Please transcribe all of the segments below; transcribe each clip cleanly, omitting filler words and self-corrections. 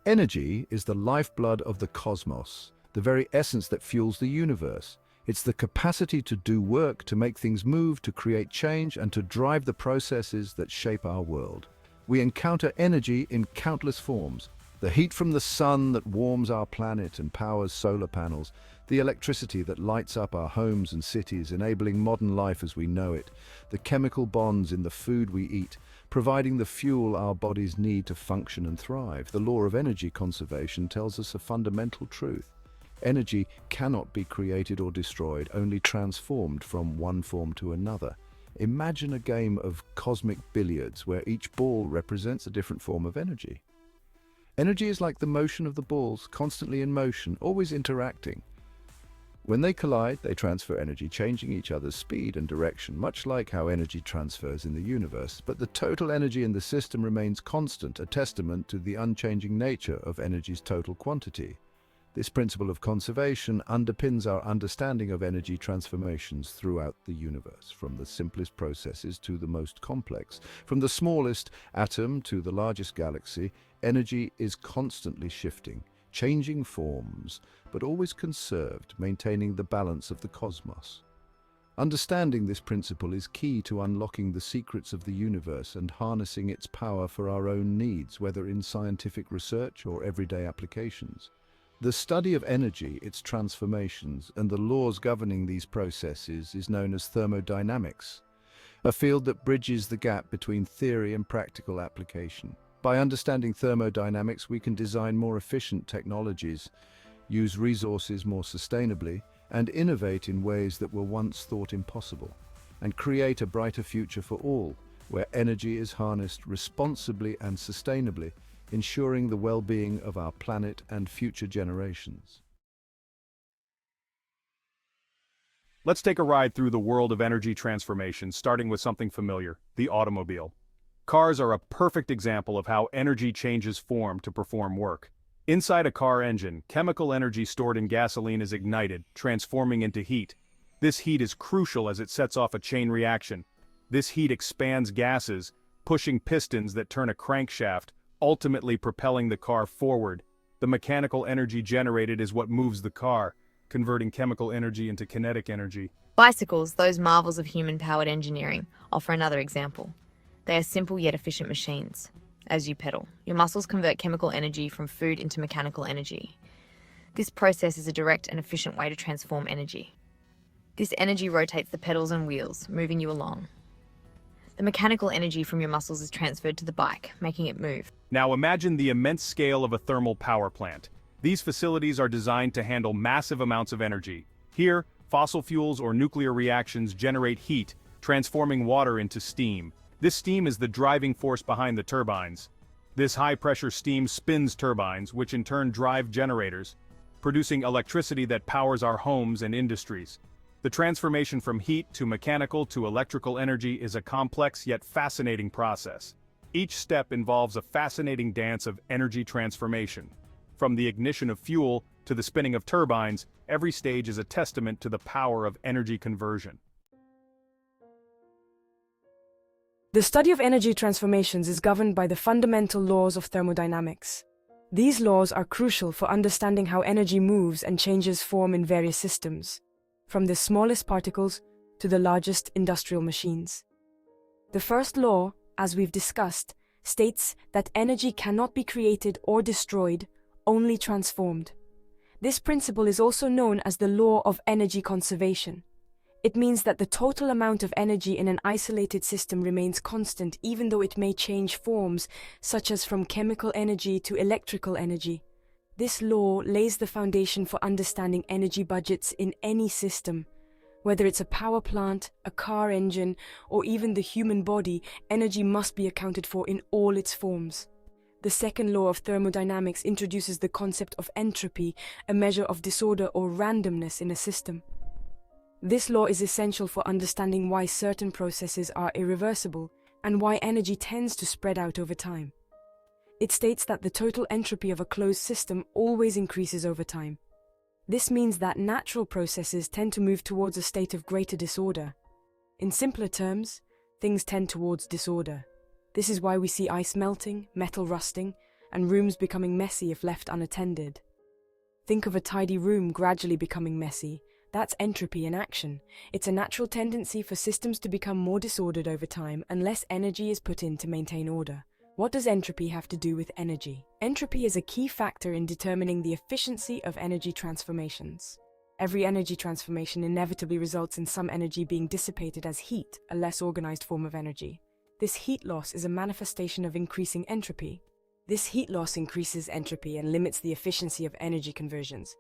Energy is the lifeblood of the cosmos, the very essence that fuels the universe. It's the capacity to do work, to make things move, to create change, and to drive the processes that shape our world. We encounter energy in countless forms. The heat from the sun that warms our planet and powers solar panels, the electricity that lights up our homes and cities, enabling modern life as we know it, the chemical bonds in the food we eat, providing the fuel our bodies need to function and thrive. The law of energy conservation tells us a fundamental truth. Energy cannot be created or destroyed, only transformed from one form to another. Imagine a game of cosmic billiards where each ball represents a different form of energy. Energy is like the motion of the balls, constantly in motion, always interacting. When they collide, they transfer energy, changing each other's speed and direction, much like how energy transfers in the universe. But the total energy in the system remains constant, a testament to the unchanging nature of energy's total quantity. This principle of conservation underpins our understanding of energy transformations throughout the universe, from the simplest processes to the most complex. From the smallest atom to the largest galaxy, energy is constantly shifting, changing forms, but always conserved, maintaining the balance of the cosmos. Understanding this principle is key to unlocking the secrets of the universe and harnessing its power for our own needs, whether in scientific research or everyday applications. The study of energy, its transformations, and the laws governing these processes is known as thermodynamics, a field that bridges the gap between theory and practical application. By understanding thermodynamics, we can design more efficient technologies, use resources more sustainably, and innovate in ways that were once thought impossible, and create a brighter future for all, where energy is harnessed responsibly and sustainably, ensuring the well-being of our planet and future generations. Let's take a ride through the world of energy transformation, starting with something familiar, the automobile. Cars are a perfect example of how energy changes form to perform work. Inside a car engine, chemical energy stored in gasoline is ignited, transforming into heat. This heat is crucial as it sets off a chain reaction. This heat expands gases, pushing pistons that turn a crankshaft, ultimately propelling the car forward. The mechanical energy generated is what moves the car, converting chemical energy into kinetic energy. Bicycles, those marvels of human-powered engineering, offer another example. They are simple yet efficient machines. As you pedal, your muscles convert chemical energy from food into mechanical energy. This process is a direct and efficient way to transform energy. This energy rotates the pedals and wheels, moving you along. The mechanical energy from your muscles is transferred to the bike, making it move. Now imagine the immense scale of a thermal power plant. These facilities are designed to handle massive amounts of energy. Here, fossil fuels or nuclear reactions generate heat, transforming water into steam. This steam is the driving force behind the turbines. This high-pressure steam spins turbines, which in turn drive generators, producing electricity that powers our homes and industries. The transformation from heat to mechanical to electrical energy is a complex yet fascinating process. Each step involves a fascinating dance of energy transformation. From the ignition of fuel to the spinning of turbines, every stage is a testament to the power of energy conversion. The study of energy transformations is governed by the fundamental laws of thermodynamics. These laws are crucial for understanding how energy moves and changes form in various systems, from the smallest particles to the largest industrial machines. The first law, as we've discussed, states that energy cannot be created or destroyed, only transformed. This principle is also known as the law of energy conservation. It means that the total amount of energy in an isolated system remains constant even though it may change forms, such as from chemical energy to electrical energy. This law lays the foundation for understanding energy budgets in any system. Whether it's a power plant, a car engine, or even the human body, energy must be accounted for in all its forms. The second law of thermodynamics introduces the concept of entropy, a measure of disorder or randomness in a system. This law is essential for understanding why certain processes are irreversible and why energy tends to spread out over time. It states that the total entropy of a closed system always increases over time. This means that natural processes tend to move towards a state of greater disorder. In simpler terms, things tend towards disorder. This is why we see ice melting, metal rusting, and rooms becoming messy if left unattended. Think of a tidy room gradually becoming messy. That's entropy in action. It's a natural tendency for systems to become more disordered over time unless energy is put in to maintain order. What does entropy have to do with energy? Entropy is a key factor in determining the efficiency of energy transformations. Every energy transformation inevitably results in some energy being dissipated as heat, a less organized form of energy. This heat loss is a manifestation of increasing entropy. This heat loss increases entropy and limits the efficiency of energy conversions.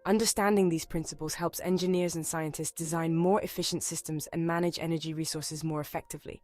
Understanding these principles helps engineers and scientists design more efficient systems and manage energy resources more effectively.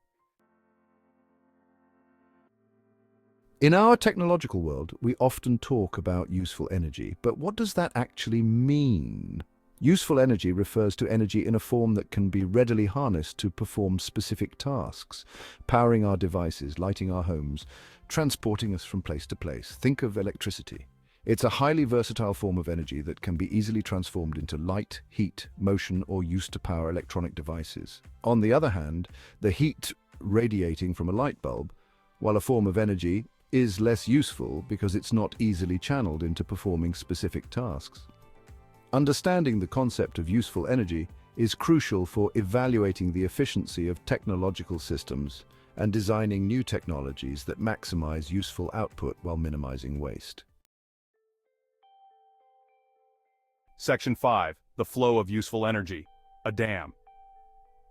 In our technological world, we often talk about useful energy, but what does that actually mean? Useful energy refers to energy in a form that can be readily harnessed to perform specific tasks, powering our devices, lighting our homes, transporting us from place to place. Think of electricity. It's a highly versatile form of energy that can be easily transformed into light, heat, motion, or used to power electronic devices. On the other hand, the heat radiating from a light bulb, while a form of energy, is less useful because it's not easily channeled into performing specific tasks. Understanding the concept of useful energy is crucial for evaluating the efficiency of technological systems and designing new technologies that maximize useful output while minimizing waste. Section 5. The flow of useful energy. A dam.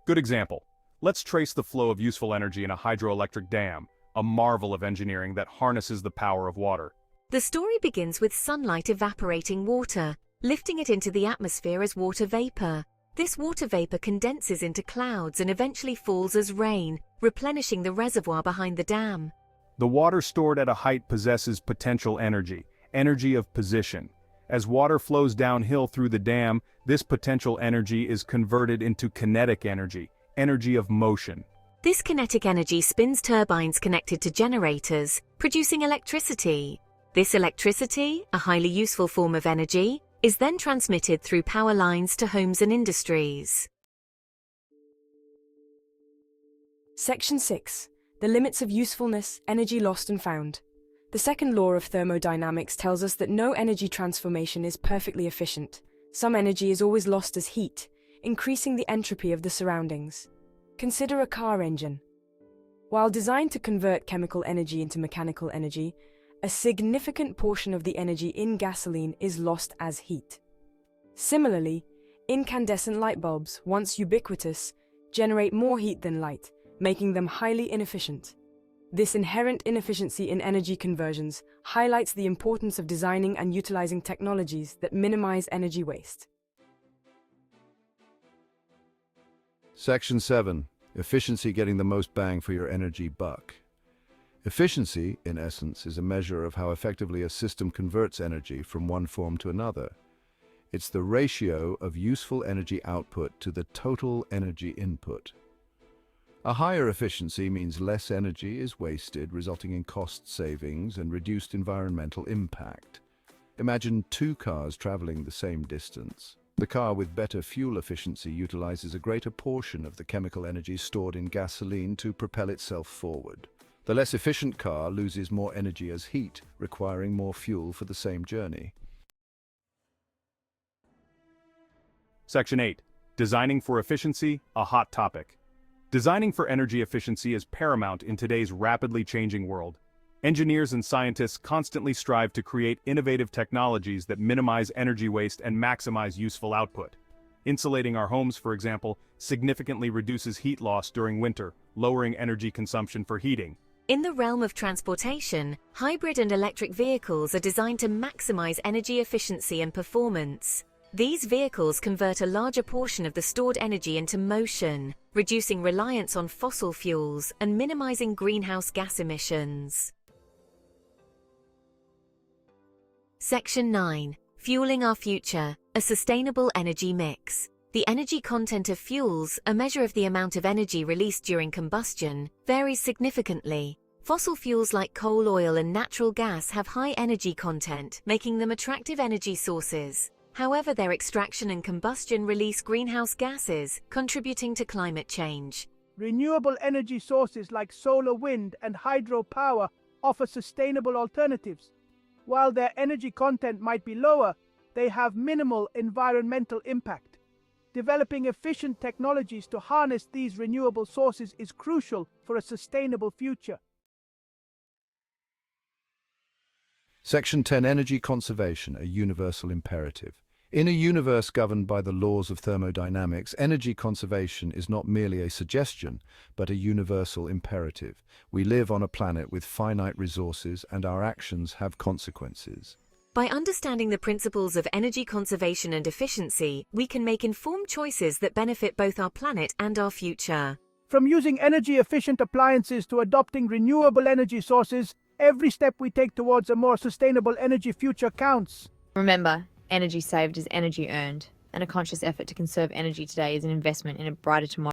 Good example. Let's trace the flow of useful energy in a hydroelectric dam, a marvel of engineering that harnesses the power of water. The story begins with sunlight evaporating water, lifting it into the atmosphere as water vapor. This water vapor condenses into clouds and eventually falls as rain, replenishing the reservoir behind the dam. The water stored at a height possesses potential energy, energy of position. As water flows downhill through the dam, this potential energy is converted into kinetic energy, energy of motion. This kinetic energy spins turbines connected to generators, producing electricity. This electricity, a highly useful form of energy, is then transmitted through power lines to homes and industries. Section 6. The limits of usefulness, energy lost and found. The second law of thermodynamics tells us that no energy transformation is perfectly efficient. Some energy is always lost as heat, increasing the entropy of the surroundings. Consider a car engine. While designed to convert chemical energy into mechanical energy, a significant portion of the energy in gasoline is lost as heat. Similarly, incandescent light bulbs, once ubiquitous, generate more heat than light, making them highly inefficient. This inherent inefficiency in energy conversions highlights the importance of designing and utilizing technologies that minimize energy waste. Section 7. Efficiency, getting the most bang for your energy buck. Efficiency, in essence, is a measure of how effectively a system converts energy from one form to another. It's the ratio of useful energy output to the total energy input. A higher efficiency means less energy is wasted, resulting in cost savings and reduced environmental impact. Imagine two cars traveling the same distance. The car with better fuel efficiency utilizes a greater portion of the chemical energy stored in gasoline to propel itself forward. The less efficient car loses more energy as heat, requiring more fuel for the same journey. Section 8. Designing for efficiency, a hot topic. Designing for energy efficiency is paramount in today's rapidly changing world. Engineers and scientists constantly strive to create innovative technologies that minimize energy waste and maximize useful output. Insulating our homes, for example, significantly reduces heat loss during winter, lowering energy consumption for heating. In the realm of transportation, hybrid and electric vehicles are designed to maximize energy efficiency and performance. These vehicles convert a larger portion of the stored energy into motion, reducing reliance on fossil fuels and minimizing greenhouse gas emissions. Section 9. Fueling our future, a sustainable energy mix. The energy content of fuels, a measure of the amount of energy released during combustion, varies significantly. Fossil fuels like coal, oil, and natural gas have high energy content, making them attractive energy sources. However, their extraction and combustion release greenhouse gases, contributing to climate change. Renewable energy sources like solar, wind, and hydropower offer sustainable alternatives. While their energy content might be lower, they have minimal environmental impact. Developing efficient technologies to harness these renewable sources is crucial for a sustainable future. Section 10. Energy conservation, a universal imperative. In a universe governed by the laws of thermodynamics, energy conservation is not merely a suggestion, but a universal imperative. We live on a planet with finite resources, and our actions have consequences. By understanding the principles of energy conservation and efficiency, we can make informed choices that benefit both our planet and our future. From using energy-efficient appliances to adopting renewable energy sources, every step we take towards a more sustainable energy future counts. Remember, energy saved is energy earned, and a conscious effort to conserve energy today is an investment in a brighter tomorrow.